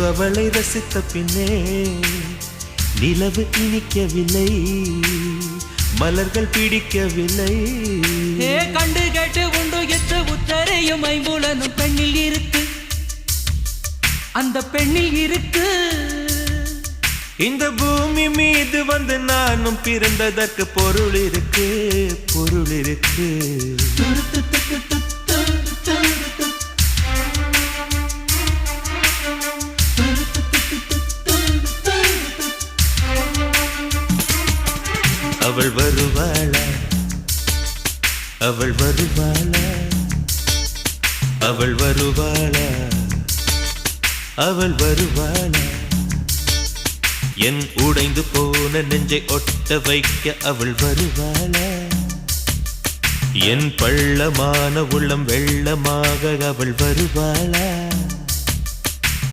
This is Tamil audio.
அவளை ரசித்த பின்னே நிலவு இனிக்கவில்லை, மலர்கள் பிடிக்கவில்லை. கண்டு கேட்டு உண்டு எட்டு உத்தரையும் ஐம்புலனும் பெண்ணில் இருக்கு, அந்த பெண்ணில் இருக்கு. இந்த பூமி மீது வந்து நானும் பிறந்ததற்கு பொருள் இருக்கு, பொருள் இருக்கு. அவள் வருவாளா, அவள் வருவாளா, அவள் வருவாளா, அவள் வருவாளா? என் உடைந்து போன நெஞ்சை ஒட்ட வைக்க அவள் வருவாளா? என் பள்ளமான உள்ளம் வெள்ளமாக அவள் வருவாளா?